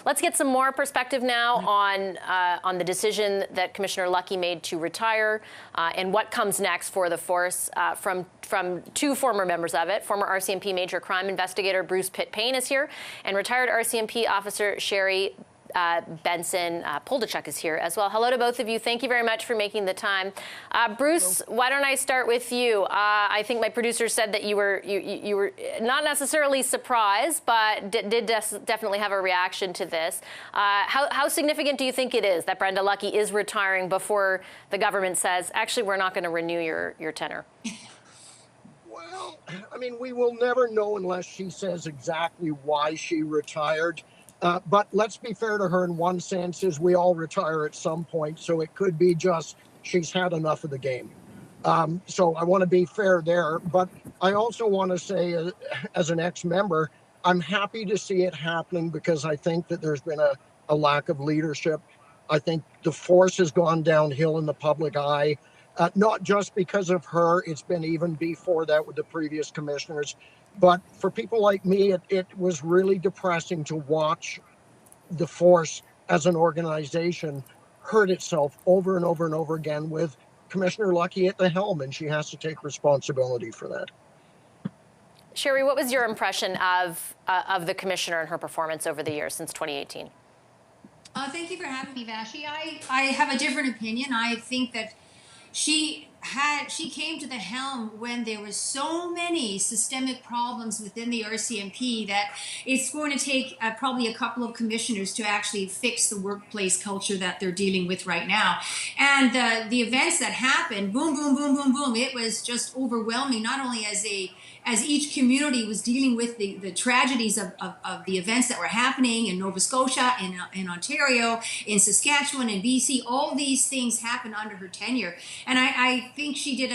Let's get some more perspective now on the decision that Commissioner Lucki made to retire and what comes next for the force from two former members of it. Former RCMP major crime investigator Bruce Pitt-Payne is here, and retired RCMP officer Sherry Benson Poldachuk is here as well. Hello to both of you. Thank you very much for making the time. Bruce, why don't I start with you? I think my producer said that you were not necessarily surprised, but did definitely have a reaction to this. How significant do you think it is that Brenda Lucki is retiring before the government says, actually, we're not going to renew your tenure? Well, I mean, we will never know unless she says exactly why she retired. But let's be fair to her in one sense, is we all retire at some point. So it could be just she's had enough of the game. So I want to be fair there. But I also want to say, as an ex-member, I'm happy to see it happening because I think that there's been a lack of leadership. I think the force has gone downhill in the public eye, not just because of her. It's been even before that with the previous commissioners. But for people like me, it was really depressing to watch the force as an organization hurt itself over and over and over again with Commissioner Lucki at the helm, and she has to take responsibility for that. Sherry, what was your impression of the commissioner and her performance over the years since 2018? Thank you for having me, Vassy. I have a different opinion. I think that she came to the helm when there was so many systemic problems within the RCMP that it's going to take probably a couple of commissioners to actually fix the workplace culture that they're dealing with right now. And the events that happened, boom, boom, boom, boom, boom, it was just overwhelming, not only as each community was dealing with the tragedies of the events that were happening in Nova Scotia, in Ontario, in Saskatchewan, in BC. All these things happened under her tenure. And I think she did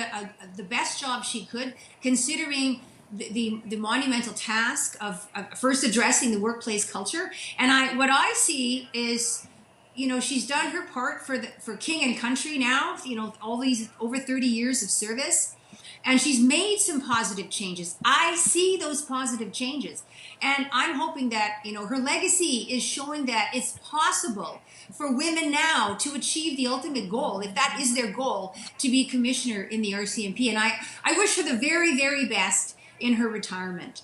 the best job she could, considering the monumental task of first addressing the workplace culture. And what I see is, you know, she's done her part for king and country now, you know, all these over 30 years of service. And she's made some positive changes. I see those positive changes. And I'm hoping that, you know, her legacy is showing that it's possible for women now to achieve the ultimate goal, if that is their goal, to be commissioner in the RCMP. And I wish her the very, very best in her retirement.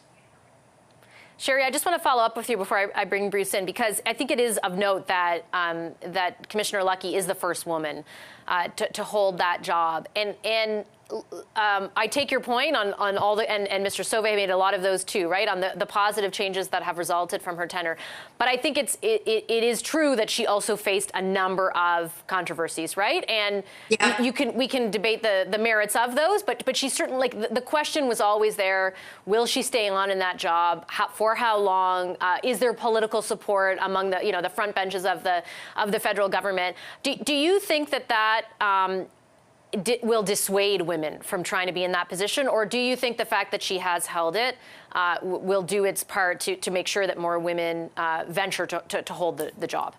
Sherry, I just want to follow up with you before I bring Bruce in, because I think it is of note that that Commissioner Lucki is the first woman to hold that job. And I take your point on all the, and Mr. Sauve made a lot of those too, right, on the positive changes that have resulted from her tenure. But I think it is true that she also faced a number of controversies, right? And yeah, we can debate the merits of those, but she certainly, like, the question was always there: will she stay on in that job? For how long? Is there political support among the the front benches of the federal government? Do you think that will dissuade women from trying to be in that position? Or do you think the fact that she has held it will do its part to make sure that more women venture to hold the job?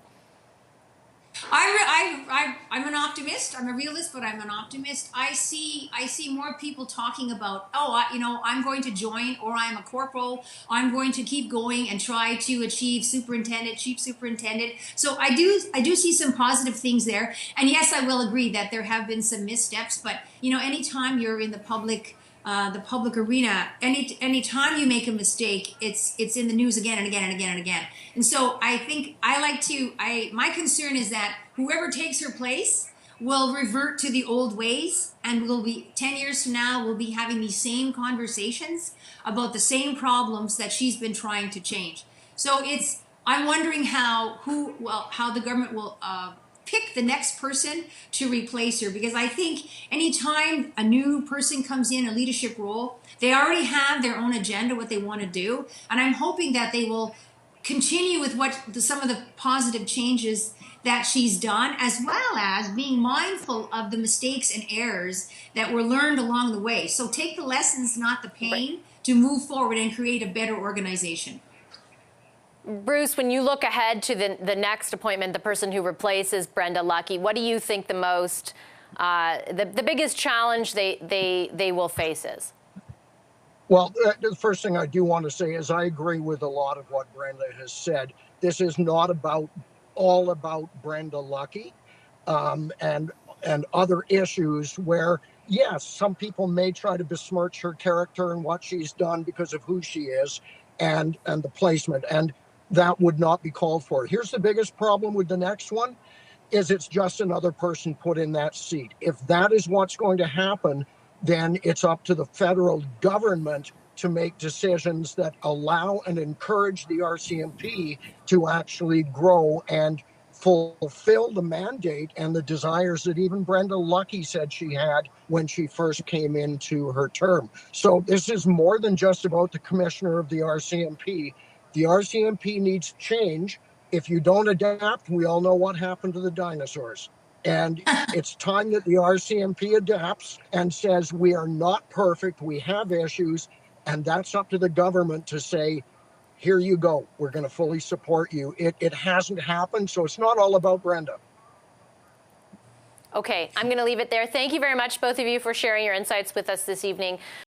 I'm an optimist. I'm a realist, but I'm an optimist. I see more people talking about, I'm going to join, or I'm a corporal. I'm going to keep going and try to achieve superintendent, chief superintendent. So I do see some positive things there. And yes, I will agree that there have been some missteps. But anytime you're in the public arena, any time you make a mistake, it's in the news again and again and again and again. And so I think my concern is that whoever takes her place will revert to the old ways, and we'll be 10 years from now, we'll be having these same conversations about the same problems that she's been trying to change. So I'm wondering how the government will pick the next person to replace her, because I think anytime a new person comes in a leadership role, they already have their own agenda, what they want to do, and I'm hoping that they will continue with some of the positive changes that she's done, as well as being mindful of the mistakes and errors that were learned along the way. So take the lessons, not the pain, to move forward and create a better organization. Bruce, when you look ahead to the next appointment, the person who replaces Brenda Lucki, what do you think the biggest challenge they will face is? Well, the first thing I do want to say is I agree with a lot of what Brenda has said. This is not all about Brenda Lucki and other issues where, yes, some people may try to besmirch her character and what she's done because of who she is and the placement, and that would not be called for. Here's the biggest problem with the next one, is it's just another person put in that seat. If that is what's going to happen, then it's up to the federal government to make decisions that allow and encourage the RCMP to actually grow and fulfill the mandate and the desires that even Brenda Lucki said she had when she first came into her term. So this is more than just about the commissioner of the RCMP. The RCMP needs change. If you don't adapt, we all know what happened to the dinosaurs. And it's time that the RCMP adapts and says, we are not perfect, we have issues, and that's up to the government to say, here you go, we're going to fully support you. It hasn't happened, so it's not all about Brenda. Okay, I'm going to leave it there. Thank you very much, both of you, for sharing your insights with us this evening.